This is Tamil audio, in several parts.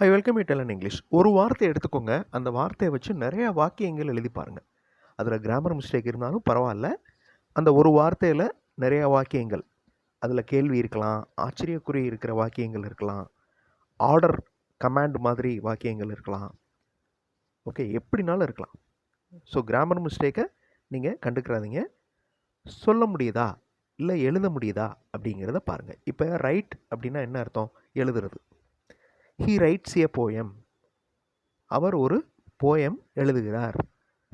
I welcome you tell English. ஒரு வார்த்தையை எடுத்துக்கோங்க. அந்த வார்த்தையை வச்சு நிறைய வாக்கியங்கள் எழுதி பாருங்க. அதில் கிராமர் மிஸ்டேக் இருந்தாலும் பரவாயில்ல. அந்த ஒரு வார்த்தையில் நிறைய வாக்கியங்கள், அதில் கேள்வி இருக்கலாம், ஆச்சரியக்குறி இருக்கிற வாக்கியங்கள் இருக்கலாம், ஆர்டர் கமாண்ட் மாதிரி வாக்கியங்கள் இருக்கலாம். ஓகே, எப்படினாலும் இருக்கலாம். ஸோ கிராமர் மிஸ்டேக்கை நீங்கள் கண்டுக்கிறாதீங்க. சொல்ல முடியுதா இல்லை எழுத முடியுதா அப்படிங்கிறத பாருங்கள். இப்போ ரைட் அப்படின்னா என்ன அர்த்தம்? எழுதுறது. He writes a poem. அவர் ஒரு போயம் எழுதுகிறார்.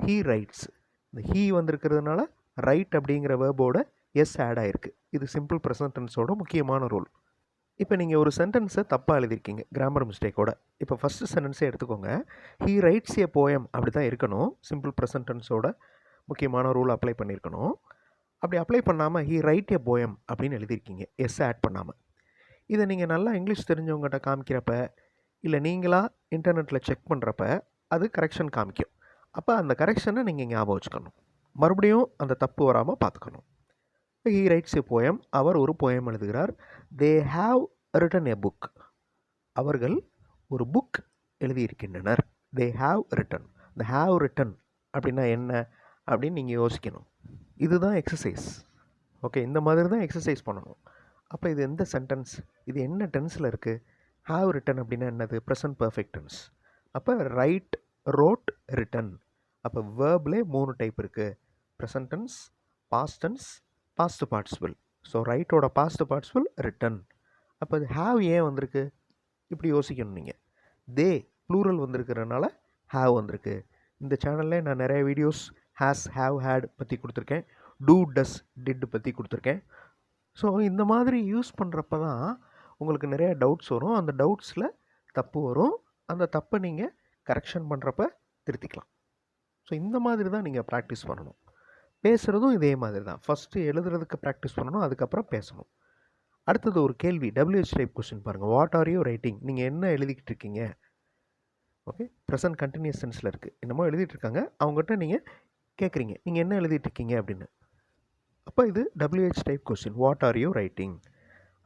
He writes. இந்த ஹீ வந்திருக்கிறதுனால ரைட் அப்படிங்கிற வேர்போட எஸ் ஆட் ஆகிருக்கு. இது சிம்பிள் ப்ரெசன்ட் டென்ஸோட முக்கியமான ரூல். இப்போ நீங்கள் ஒரு சென்டென்ஸை தப்பாக எழுதியிருக்கீங்க கிராமர் மிஸ்டேக்கோட. இப்போ ஃபஸ்ட்டு சென்டென்ஸே எடுத்துக்கோங்க. ஹீ ரைட்ஸ் எ போயம் அப்படி தான் இருக்கணும். சிம்பிள் ப்ரெசன்ட் டென்ஸோட முக்கியமான ரூல் அப்ளை பண்ணியிருக்கணும். அப்படி அப்ளை பண்ணாமல் ஹீ ரைட் எ போயம் அப்படின்னு எழுதியிருக்கீங்க, எஸ் ஆட் பண்ணாமல். இதை நீங்கள் நல்லா இங்கிலீஷ் தெரிஞ்சவங்ககிட்ட காமிக்கிறப்ப, இல்லை நீங்களாக இன்டர்நெட்டில் செக் பண்ணுறப்ப அது கரெக்ஷன் காமிக்கும். அப்போ அந்த கரெக்ஷனை நீங்கள் ஞாபகம் வச்சுக்கணும். மறுபடியும் அந்த தப்பு வராமல் பார்த்துக்கணும். He writes a poem. அவர் ஒரு போயம் எழுதுகிறார். They have written a book. அவர்கள் ஒரு புக் எழுதியிருக்கின்றனர். They have written. இந்த ஹாவ் ரிட்டன் அப்படின்னா என்ன அப்படின்னு நீங்கள் யோசிக்கணும். இதுதான் எக்ஸசைஸ். ஓகே, இந்த மாதிரி தான் எக்ஸசைஸ் பண்ணணும். அப்போ இது எந்த சென்டென்ஸ்? இது என்ன டென்ஸில் இருக்குது? ஹாவ் ரிட்டன் அப்படின்னா என்னது? Present perfect tense. அப்போ ரைட், ரோட், ரிட்டன். அப்போ வேர்ப்லேயே 3 டைப் இருக்குது. Present tense, past tense, past participle. So ரைட்டோட பாஸ்ட் பார்ட்டிசிபிள் ரிட்டன். அப்போ அது ஹாவ் ஏன் வந்திருக்கு? இப்படி யோசிக்கணும் நீங்கள். தே ப்ளூரல் வந்திருக்கிறதுனால ஹாவ் வந்திருக்கு. இந்த சேனலில் நான் நிறைய வீடியோஸ் ஹேஸ், ஹாவ், ஹேட் பற்றி கொடுத்துருக்கேன். டூ, டஸ், டிட் பற்றி கொடுத்துருக்கேன். ஸோ இந்த மாதிரி யூஸ் பண்ணுறப்ப தான் உங்களுக்கு நிறைய டவுட்ஸ் வரும். அந்த டவுட்ஸில் தப்பு வரும். அந்த தப்பை நீங்கள் கரெக்ஷன் பண்ணுறப்ப திருத்திக்கலாம். ஸோ இந்த மாதிரி தான் நீங்கள் ப்ராக்டிஸ் பண்ணணும். பேசுகிறதும் இதே மாதிரி தான். ஃபஸ்ட்டு எழுதுறதுக்கு ப்ராக்டிஸ் பண்ணணும், அதுக்கப்புறம் பேசணும். அடுத்தது ஒரு கேள்வி, WH டைப் கொஸ்டின் பாருங்கள். What are you writing? நீங்கள் என்ன எழுதிக்கிட்டு இருக்கீங்க? ஓகே, ப்ரெசன்ட் கண்டினியூஸ் டென்ஸில் இருக்குது. என்னமோ எழுதிட்டு இருக்காங்க, அவங்ககிட்ட நீங்கள் கேட்குறீங்க, நீங்கள் என்ன எழுதிட்டு இருக்கீங்க அப்படின்னு. அப்போ இது WH type question, what are you writing.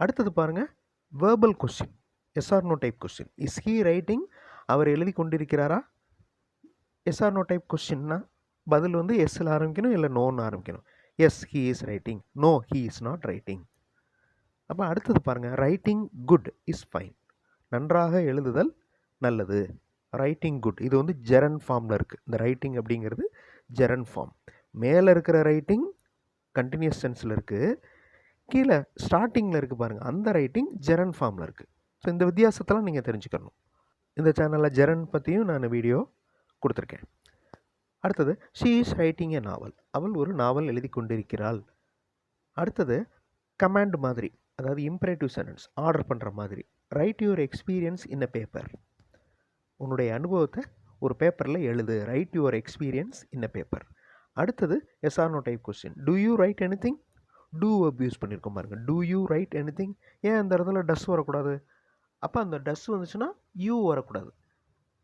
அடுத்தது பாருங்கள், verbal question, yes or no type question. Is he writing? அவர் எழுதி கொண்டிருக்கிறாரா? எஸ் ஆர் நோ டைப் கொஸ்டின்னா பதில் வந்து எஸ்ஸில் ஆரம்பிக்கணும், இல்லை நோன்னு ஆரம்பிக்கணும். Yes he is writing, no he is not writing. அப்போ அடுத்தது பாருங்கள், ரைட்டிங் குட் இஸ் ஃபைன். நன்றாக எழுதுதல் நல்லது. ரைட்டிங் குட், இது வந்து ஜெரன் ஃபார்மில் இருக்குது. இந்த ரைட்டிங் அப்படிங்கிறது ஜெரன் ஃபார்ம். மேலே இருக்கிற ரைட்டிங் கண்டினியூஸ் டென்ஸில் இருக்குது, கீழே ஸ்டார்டிங்கில் இருக்குது பாருங்கள், அந்த ரைட்டிங் ஜெரன் ஃபார்மில் இருக்குது. ஸோ இந்த வித்தியாசத்தெல்லாம் நீங்கள் தெரிஞ்சுக்கணும். இந்த சேனலில் ஜெரன் பற்றியும் நான் வீடியோ கொடுத்துருக்கேன். அடுத்தது, ஷீ இஸ் ரைட்டிங் எ நாவல். அவள் ஒரு நாவல் எழுதி கொண்டிருக்கிறாள். அடுத்தது கமாண்ட் மாதிரி, அதாவது இம்பரேட்டிவ் சென்டென்ஸ், ஆர்டர் பண்ணுற மாதிரி. Write your experience in a paper. உன்னுடைய அனுபவத்தை ஒரு பேப்பரில் எழுது. Write your experience in a paper. அடுத்தது yes or no type question. Do you write anything? Do அப்யூஸ் பண்ணியிருக்கோம் பாருங்கள். Do you write anything? ஏன் அந்த இடத்துல டஸ் வரக்கூடாது? அப்போ அந்த டஸ் வந்துச்சுன்னா யூ வரக்கூடாது,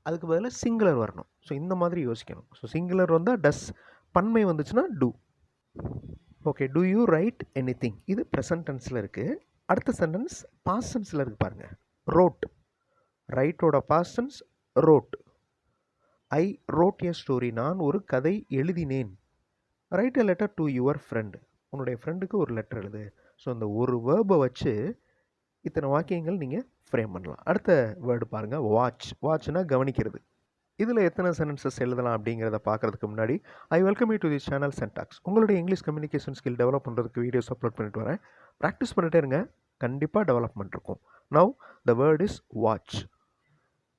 அதுக்கு பதிலாக சிங்குலர் வரணும். ஸோ இந்த மாதிரி யோசிக்கணும். ஸோ சிங்குலர் வந்தால் டஸ், பன்மை வந்துச்சுன்னா do. Okay, do you write anything, இது ப்ரெசன்ட் டென்ஸில் இருக்குது. அடுத்த சென்டென்ஸ் பாஸ்ட் டென்ஸில் இருக்குது பாருங்கள். ரோட். ரைட்டோட past tense wrote. I wrote a story. நான் ஒரு கதை எழுதினேன். Write a letter to your friend. உன்னுடைய ஃப்ரெண்டுக்கு ஒரு லெட்டர் எழுது. ஸோ அந்த ஒரு வேர்பை வச்சு இத்தனை வாக்கியங்கள் நீங்கள் ஃப்ரேம் பண்ணலாம். அடுத்த வேர்டு பாருங்கள், வாட்ச். வாட்ச்னா கவனிக்கிறது. இதில் எத்தனை சென்டென்சஸ் எழுதலாம் அப்படிங்கிறத பார்க்குறதுக்கு முன்னாடி, I welcome you to this channel சென்டாக்ஸ். உங்களுடைய இங்கிலீஷ் கம்யூனிகேஷன் ஸ்கில் டெவலப் பண்ணுறதுக்கு வீடியோஸ் அப்லோட் பண்ணிட்டு வரேன். ப்ராக்டிஸ் பண்ணிட்டே இருங்க, கண்டிப்பாக டெவலப்மெண்ட் இருக்கும். Now the word is watch.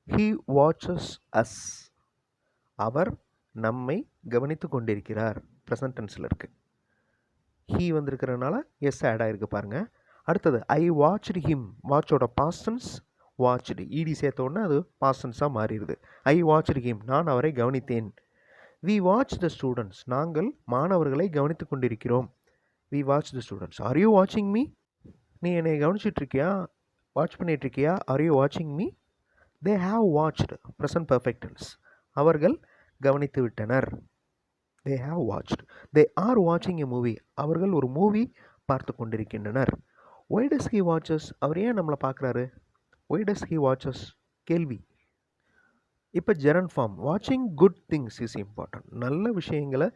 He watches us. அவர் நம்மை கவனித்து கொண்டிருக்கிறார். ப்ரெசன்ட் டென்ஸில் இருக்குது. ஹீ வந்திருக்கிறதுனால எஸ் ஆட் ஆகிருக்கு பாருங்கள். அடுத்தது ஐ வாட்ச்டு ஹிம். வாட்சோட பாஸ்ட் டென்ஸ் வாட்ச்டு. இடி சேர்த்தோடனே அது பாஸ்ட் டென்ஸாக மாறிடுது. ஐ வாட்ச்டு ஹிம், நான் அவரை கவனித்தேன். We watch the students. நாங்கள் மாணவர்களை கவனித்து கொண்டிருக்கிறோம். We watch the students. Are you வாட்சிங் மீ? நீ என்னை கவனிச்சிட்ருக்கியா, வாட்ச் பண்ணிகிட்ருக்கியா? ஆர் யூ வாட்சிங் me? They have watched, present perfect tense. அவர்கள் கவனித்து விட்டனர். They have watched. They are வாட்சிங் எ மூவி. அவர்கள் ஒரு மூவி பார்த்து கொண்டிருக்கின்றனர். Why does he watches? அவர் ஏன் நம்மளை பார்க்குறாரு? Why does he watches? கேள்வி. இப்போ ஜெரண்ட் ஃபார்ம். வாட்சிங் குட் திங்ஸ் இஸ் இம்பார்ட்டன்ட். நல்ல விஷயங்களை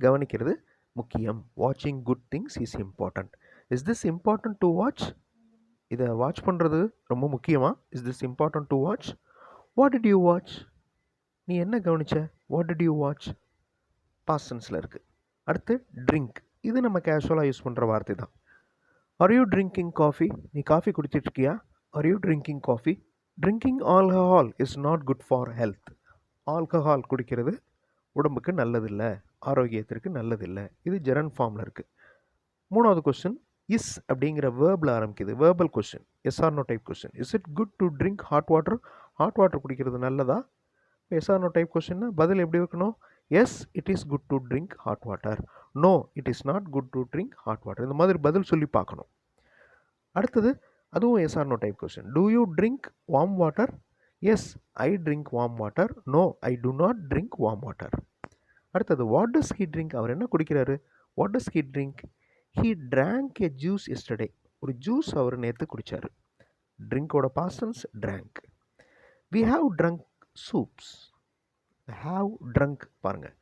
கவனிக்கிறது முக்கியம். வாட்சிங் good things is important. Is this important to watch? இதை வாட்ச் பண்ணுறது ரொம்ப முக்கியமா? Is this important to watch? What did you watch? நீ என்ன கவனிச்ச? What did you watch? Past டென்ஸில் இருக்குது. அடுத்து ட்ரிங்க். இது நம்ம கேஷுவலாக யூஸ் பண்ணுற வார்த்தை தான். Are you drinking coffee? நீ காஃபி குடிச்சிட்ருக்கியா? Are you drinking coffee? Drinking alcohol is not good for health. Alcohol குடிக்கிறது உடம்புக்கு நல்லதில்லை, ஆரோக்கியத்திற்கு நல்லதில்லை. இது ஜெரண்ட் ஃபார்மில் இருக்குது. மூணாவது கொஸ்டின் இஸ் அப்படிங்கிற வேர்பில் ஆரம்பிக்குது. Verbal question, yes or no type question. Is it good to drink hot water? Hot water குடிக்கிறது நல்லதா? எஸ் ஆர் நோ டைப் கொஸ்டின்னா பதில் எப்படி இருக்கணும்? Yes it is good to drink hot water. No it is not good to drink hot water. இந்த மாதிரி பதில் சொல்லி பார்க்கணும். அடுத்தது அதுவும் yes or no type question. Do you drink warm water? S I drink warm water. No I do not drink warm water. அடுத்தது வாட் டஸ் ஹீ ட்ரிங்க்? அவர் என்ன குடிக்கிறாரு? What does he drink? He drank a juice yesterday. ஒரு ஜூஸ் அவர் நேற்று குடித்தார். ட்ரிங்கோட past tense drank. We have drunk soups. Have drunk பாருங்கள்,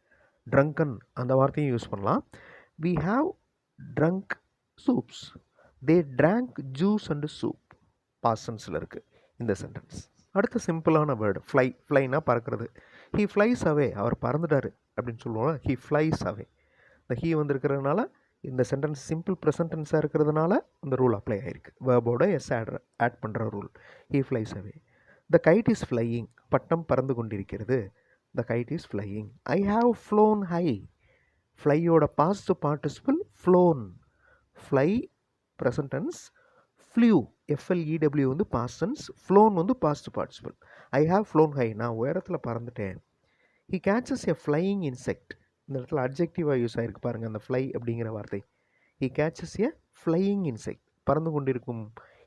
ட்ரங்கன் அந்த வார்த்தையும் யூஸ் பண்ணலாம். We have drunk soups. They drank juice and soup. பாஸ்டன்ஸில் இருக்குது இந்த சென்டென்ஸ். அடுத்த சிம்பிளான வேர்டு ஃப்ளை. ஃப்ளைனா பறக்கிறது. ஹீ ஃப்ளைஸ் அவே. அவர் பறந்துட்டார் அப்படின்னு சொல்லுவோம். ஹீ ஃப்ளைஸ் அவே. இந்த ஹீ வந்திருக்கிறதுனால இந்த சென்டென்ஸ் சிம்பிள் ப்ரெசன்ட் டென்ஸாக இருக்கிறதுனால இந்த ரூல் அப்ளை ஆகிருக்கு. வேர்போட எஸ் ஆட் பண்ணுற rule. He flies away. The kite is flying. பட்டம் பறந்து கொண்டிருக்கிறது. The kite is flying. I have flown high. ஃப்ளையோட past participle flown. Fly present tense. Flew F L E W வந்து பாஸ்ட் டென்ஸ். ஃப்ளோன் வந்து past participle. I have flown high. நான் உயரத்தில் பறந்துட்டேன். He catches a flying insect. இந்த இடத்துல அட்ஜெக்டிவாக யூஸ் ஆகிருக்கு பாருங்கள் அந்த ஃப்ளை அப்படிங்கிற வார்த்தை. He catches a flying insect. பறந்து கொண்டிருக்கும்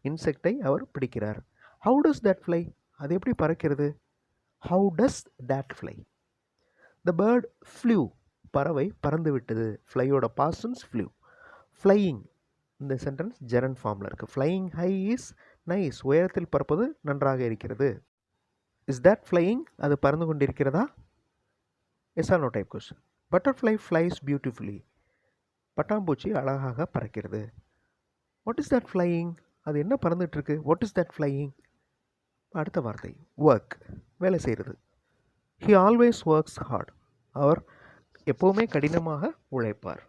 இன்செக்டை அவர் பிடிக்கிறார். How does that fly? அது எப்படி பறக்கிறது? How does that fly? The bird flew. பறவை பறந்து விட்டது. ஃப்ளையோட பாஸ்டன்ஸ் ஃப்ளூ. ஃப்ளையிங் இந்த சென்டென்ஸ் ஜெரண்ட் ஃபார்மில் இருக்குது. Flying high is nice. உயரத்தில் பறப்பது நன்றாக இருக்கிறது. Is that flying? அது பறந்து கொண்டிருக்கிறதா? Yes or no type question. Butterfly flies beautifully. பட்டாம்பூச்சி அழகாக பறக்கிறது. What is that flying? அது என்ன பறந்துட்டுருக்கு? What is that flying? அடுத்த வார்த்தை ஒர்க். வேலை செய்கிறது. He always works hard. அவர் எப்போவுமே கடினமாக உழைப்பார்.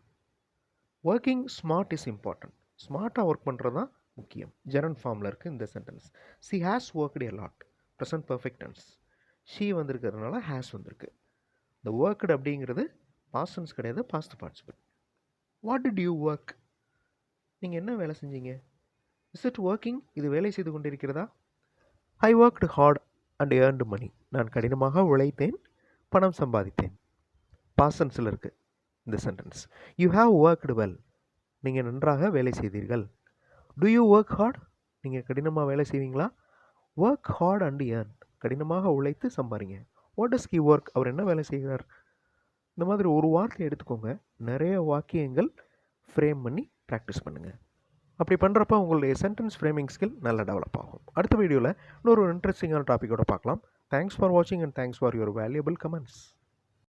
Working smart is important. ஸ்மார்ட்டாக ஒர்க் பண்ணுறது தான் முக்கியம். ஜெரண்ட் ஃபார்மில் இருக்குது இந்த sentence. She has worked a lot. Present perfect tense. She வந்திருக்கிறதுனால ஹேஸ் வந்திருக்கு. இந்த ஒர்க்டு அப்படிங்கிறது பாஸ்ட் டென்ஸ் கிடையாது, past participle. What did you work? நீங்கள் என்ன வேலை செஞ்சீங்க? Is it working? இது வேலை செய்து கொண்டிருக்கிறதா? I worked heart and earned money. நான் கடினமாக உழைத்தேன், பணம் சம்பாதித்தேன். பாஸ்ட் டென்ஸில் இருக்குது இந்த sentence. You have worked well. நீங்கள் நன்றாக வேலை செய்தீர்கள். Do you work hard? நீங்கள் கடினமாக வேலை செய்வீங்களா? Work hard and earn. கடினமாக உழைத்து சம்பாதிங்க. What does he work? அவர் என்ன வேலை செய்கிறார்? இந்த மாதிரி ஒரு வார்த்தை எடுத்துக்கோங்க. நிறைய வாக்கியங்கள் ஃப்ரேம் பண்ணி ப்ராக்டிஸ் பண்ணுங்கள். அப்படி பண்ணுறப்ப உங்களுடைய சென்டென்ஸ் ஃப்ரேமிங் ஸ்கில் நல்லா டெவலப் ஆகும். அடுத்த வீடியோவில் இன்னொரு இன்ட்ரெஸ்டிங்கான டாப்பிக்கோட பார்க்கலாம். தேங்க்ஸ் ஃபார் வாட்சிங் and thanks for your valuable comments.